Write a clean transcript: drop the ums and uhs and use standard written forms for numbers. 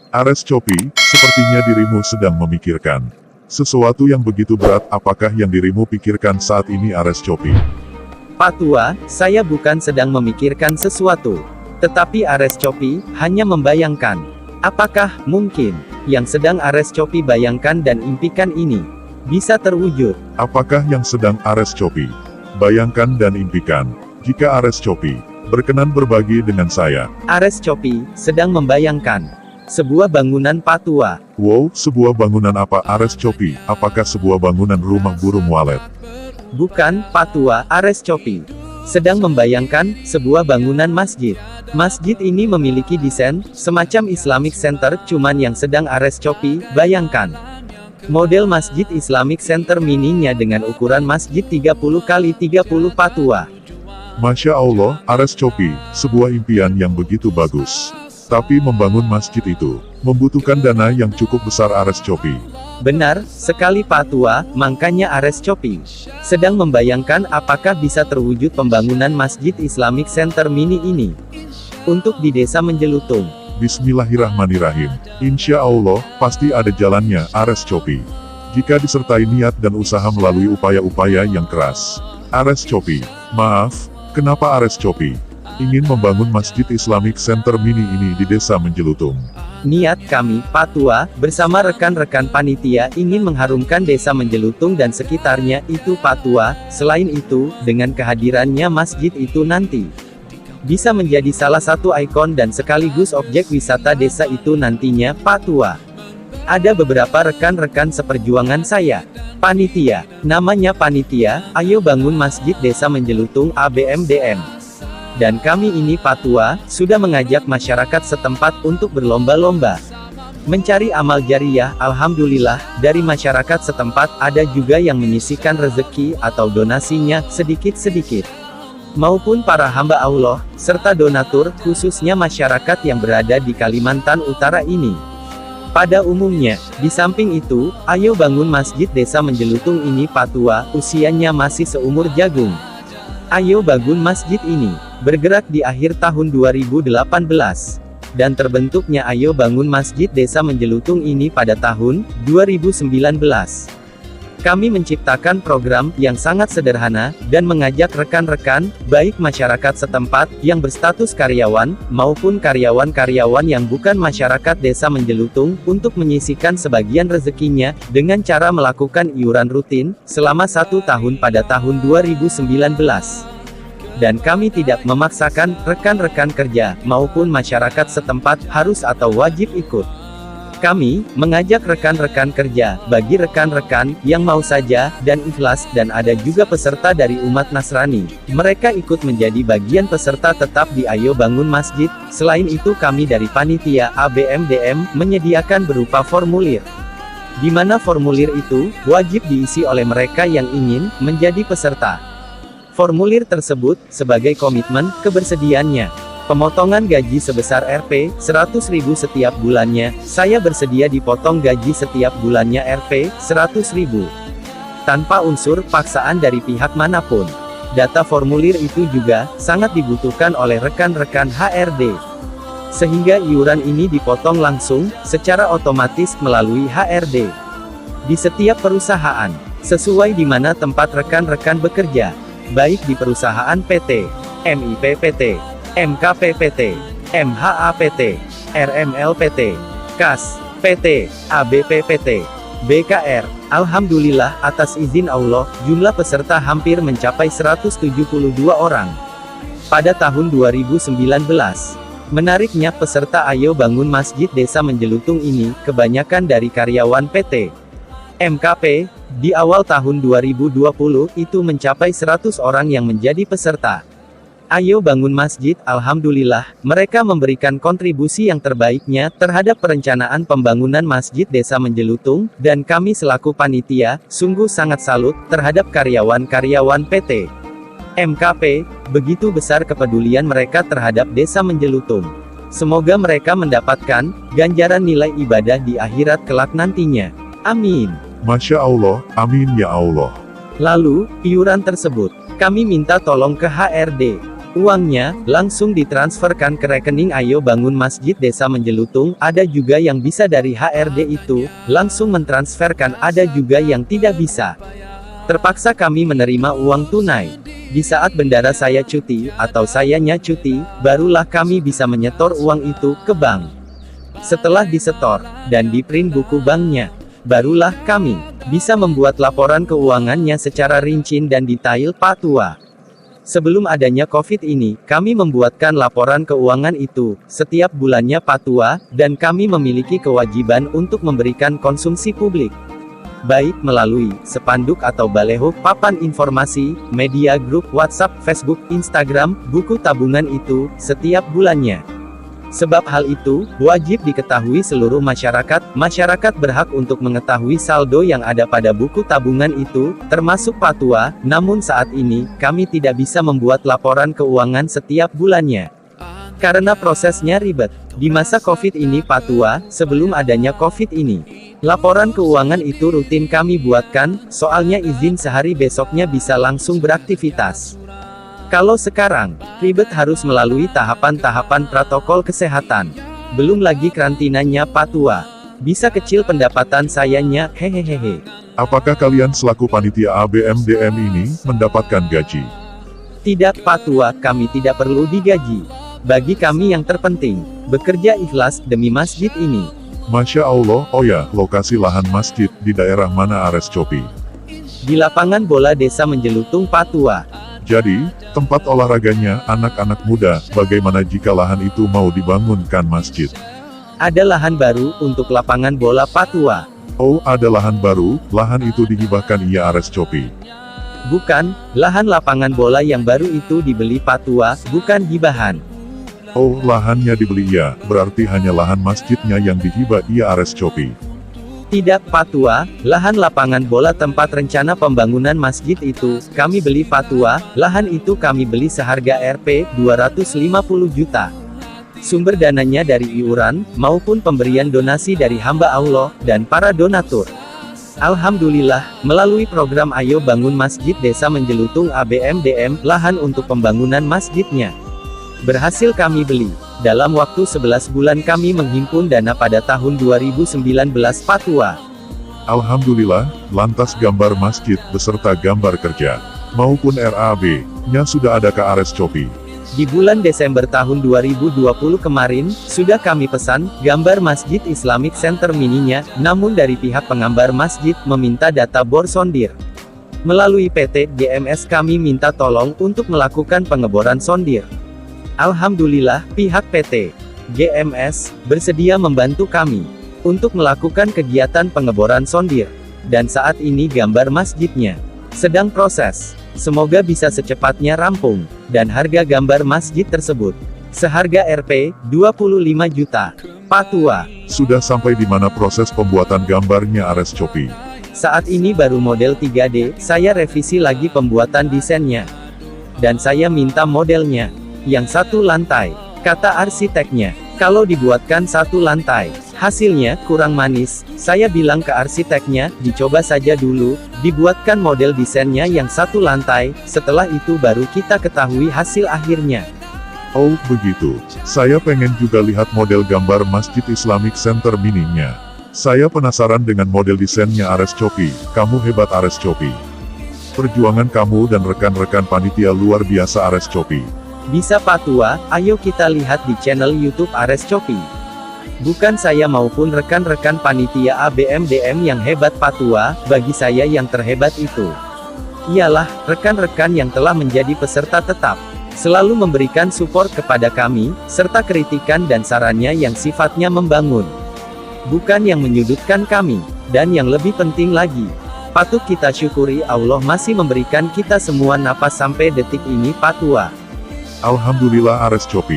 Ares Copi, sepertinya dirimu sedang memikirkan sesuatu yang begitu berat. Apakah yang dirimu pikirkan saat ini, Ares Copi? Pak Tua, saya bukan sedang memikirkan sesuatu. Tetapi Ares Copi hanya membayangkan. Apakah mungkin yang sedang Ares Copi bayangkan dan impikan ini bisa terwujud? Apakah yang sedang Ares Copi bayangkan dan impikan? Jika Ares Copi berkenan berbagi dengan saya. Ares Copi sedang membayangkan sebuah bangunan Pak Tua. Wow, sebuah bangunan apa, Ares Copi? Apakah sebuah bangunan rumah burung walet? Bukan, Pak Tua. Ares Copi sedang membayangkan sebuah bangunan masjid. Masjid ini memiliki desain semacam Islamic Center, cuman yang sedang Ares Copi bayangkan model Masjid Islamic Center mininya dengan ukuran masjid 30 kali 30 Pak Tua. Masya Allah, Ares Copi, sebuah impian yang begitu bagus. Tapi membangun masjid itu membutuhkan dana yang cukup besar, Ares Copi. Benar sekali Pak Tua, makanya Ares Copi sedang membayangkan apakah bisa terwujud pembangunan Masjid Islamic Center mini ini untuk di Desa Menjelutung. Bismillahirrahmanirrahim. Insya Allah, pasti ada jalannya, Ares Copi. Jika disertai niat dan usaha melalui upaya-upaya yang keras. Ares Copi, maaf, kenapa Ares Copi ingin membangun Masjid Islamic Center mini ini di Desa Menjelutung? Niat kami, Pak Tua, bersama rekan-rekan panitia ingin mengharumkan Desa Menjelutung dan sekitarnya itu Pak Tua. Selain itu, dengan kehadirannya masjid itu nanti bisa menjadi salah satu ikon dan sekaligus objek wisata desa itu nantinya, Pak Tua. Ada beberapa rekan-rekan seperjuangan saya. Panitia, namanya Panitia, Ayo Bangun Masjid Desa Menjelutung ABMDM. Dan kami ini Pak Tua, sudah mengajak masyarakat setempat untuk berlomba-lomba mencari amal jariah. Alhamdulillah, dari masyarakat setempat ada juga yang menyisihkan rezeki atau donasinya sedikit-sedikit. Maupun para hamba Allah, serta donatur, khususnya masyarakat yang berada di Kalimantan Utara ini. Pada umumnya, di samping itu, Ayo Bangun Masjid Desa Menjelutung ini Pak Tua, usianya masih seumur jagung. Ayo Bangun Masjid ini bergerak di akhir tahun 2018. Dan terbentuknya Ayo Bangun Masjid Desa Menjelutung ini pada tahun 2019. Kami menciptakan program yang sangat sederhana, dan mengajak rekan-rekan, baik masyarakat setempat, yang berstatus karyawan, maupun karyawan-karyawan yang bukan masyarakat Desa Menjelutung, untuk menyisihkan sebagian rezekinya, dengan cara melakukan iuran rutin, selama 1 tahun pada tahun 2019. Dan kami tidak memaksakan rekan-rekan kerja, maupun masyarakat setempat, harus atau wajib ikut. Kami mengajak rekan-rekan kerja, bagi rekan-rekan yang mau saja dan ikhlas, dan ada juga peserta dari umat Nasrani. Mereka ikut menjadi bagian peserta tetap di Ayo Bangun Masjid. Selain itu kami dari panitia ABMDM menyediakan berupa formulir, di mana formulir itu wajib diisi oleh mereka yang ingin menjadi peserta. Formulir tersebut sebagai komitmen kebersediaannya. Pemotongan gaji sebesar Rp 100.000 setiap bulannya. Saya bersedia dipotong gaji setiap bulannya Rp 100.000. Tanpa unsur paksaan dari pihak manapun. Data formulir itu juga sangat dibutuhkan oleh rekan-rekan HRD. Sehingga iuran ini dipotong langsung, secara otomatis melalui HRD. Di setiap perusahaan, sesuai di mana tempat rekan-rekan bekerja. Baik di perusahaan PT, MIPPT, MKPPT, MHAPT, RMLPT, KAS, PT, ABPPT, BKR. Alhamdulillah, atas izin Allah, jumlah peserta hampir mencapai 172 orang. Pada tahun 2019. Menariknya, peserta Ayo Bangun Masjid Desa Menjelutung ini, kebanyakan dari karyawan PT, MKP. Di awal tahun 2020, itu mencapai 100 orang yang menjadi peserta Ayo Bangun Masjid. Alhamdulillah, mereka memberikan kontribusi yang terbaiknya terhadap perencanaan pembangunan Masjid Desa Menjelutung, dan kami selaku panitia, sungguh sangat salut terhadap karyawan-karyawan PT MKP, begitu besar kepedulian mereka terhadap Desa Menjelutung. Semoga mereka mendapatkan ganjaran nilai ibadah di akhirat kelak nantinya. Amin. Masya Allah, amin ya Allah. Lalu, iuran tersebut, kami minta tolong ke HRD. Uangnya, langsung ditransferkan ke rekening Ayo Bangun Masjid Desa Menjelutung. Ada juga yang bisa dari HRD itu, langsung mentransferkan, ada juga yang tidak bisa. Terpaksa kami menerima uang tunai. Di saat bendara saya cuti, atau sayanya cuti, barulah kami bisa menyetor uang itu ke bank. Setelah disetor, dan di-print buku banknya, barulah kami bisa membuat laporan keuangannya secara rinci dan detail, Pak Tua. Sebelum adanya COVID ini, kami membuatkan laporan keuangan itu setiap bulannya, Pak Tua, dan kami memiliki kewajiban untuk memberikan konsumsi publik. Baik melalui spanduk atau baleho, papan informasi, media grup, WhatsApp, Facebook, Instagram, buku tabungan itu, setiap bulannya. Sebab hal itu, wajib diketahui seluruh masyarakat. Masyarakat berhak untuk mengetahui saldo yang ada pada buku tabungan itu, termasuk Pak Tua. Namun saat ini, kami tidak bisa membuat laporan keuangan setiap bulannya. Karena prosesnya ribet. Di masa COVID ini, Pak Tua, sebelum adanya COVID ini, laporan keuangan itu rutin kami buatkan, soalnya izin sehari besoknya bisa langsung beraktivitas. Kalau sekarang, ribet harus melalui tahapan-tahapan protokol kesehatan. Belum lagi karantinanya, Pak Tua. Bisa kecil pendapatan sayanya, hehehehe. Apakah kalian selaku panitia ABMDM ini mendapatkan gaji? Tidak, Pak Tua, kami tidak perlu digaji. Bagi kami yang terpenting, bekerja ikhlas demi masjid ini. Masya Allah. Oh ya, lokasi lahan masjid di daerah mana, Ares Copi? Di lapangan bola Desa Menjelutung, Pak Tua. Jadi, tempat olahraganya anak-anak muda. Bagaimana jika lahan itu mau dibangunkan masjid? Ada lahan baru untuk lapangan bola, Pak Tua. Oh, ada lahan baru. Lahan itu dihibahkan, iya, Ares Copi? Bukan, lahan lapangan bola yang baru itu dibeli, Pak Tua, bukan hibahan. Oh, lahannya dibeli, iya. Berarti hanya lahan masjidnya yang dihibah, iya, Ares Copi? Tidak, Pak Tua, lahan lapangan bola tempat rencana pembangunan masjid itu, kami beli, Pak Tua. Lahan itu kami beli seharga Rp 250 juta. Sumber dananya dari iuran, maupun pemberian donasi dari hamba Allah, dan para donatur. Alhamdulillah, melalui program Ayo Bangun Masjid Desa Menjelutung ABMDM, lahan untuk pembangunan masjidnya berhasil kami beli. Dalam waktu 11 bulan kami menghimpun dana pada tahun 2019, Pak Tua. Alhamdulillah. Lantas gambar masjid beserta gambar kerja maupun RAB-nya sudah ada ke Ares Copi? Di bulan Desember tahun 2020 kemarin, sudah kami pesan gambar Masjid Islamic Center mininya, namun dari pihak penggambar masjid meminta data bor sondir. Melalui PT GMS kami minta tolong untuk melakukan pengeboran sondir. Alhamdulillah, pihak PT GMS bersedia membantu kami untuk melakukan kegiatan pengeboran sondir. Dan saat ini gambar masjidnya sedang proses. Semoga bisa secepatnya rampung, dan harga gambar masjid tersebut seharga Rp 25 juta. Pak Tua. Sudah sampai di mana proses pembuatan gambarnya, Ares Copi? Saat ini baru model 3D, saya revisi lagi pembuatan desainnya. Dan saya minta modelnya yang satu lantai. Kata arsiteknya, kalau dibuatkan satu lantai, hasilnya kurang manis. Saya bilang ke arsiteknya, dicoba saja dulu, dibuatkan model desainnya yang satu lantai, setelah itu baru kita ketahui hasil akhirnya. Oh, begitu. Saya pengen juga lihat model gambar Masjid Islamic Center mininya. Saya penasaran dengan model desainnya, Ares Copi. Kamu hebat, Ares Copi. Perjuangan kamu dan rekan-rekan panitia luar biasa, Ares Copi. Bisa, Pak Tua, ayo kita lihat di channel YouTube Ares Copi. Bukan saya maupun rekan-rekan panitia ABMDM yang hebat, Pak Tua, bagi saya yang terhebat itu ialah rekan-rekan yang telah menjadi peserta tetap, selalu memberikan support kepada kami, serta kritikan dan sarannya yang sifatnya membangun, bukan yang menyudutkan kami. Dan yang lebih penting lagi, patut kita syukuri Allah masih memberikan kita semua napas sampai detik ini, Pak Tua. Alhamdulillah, Ares Copi.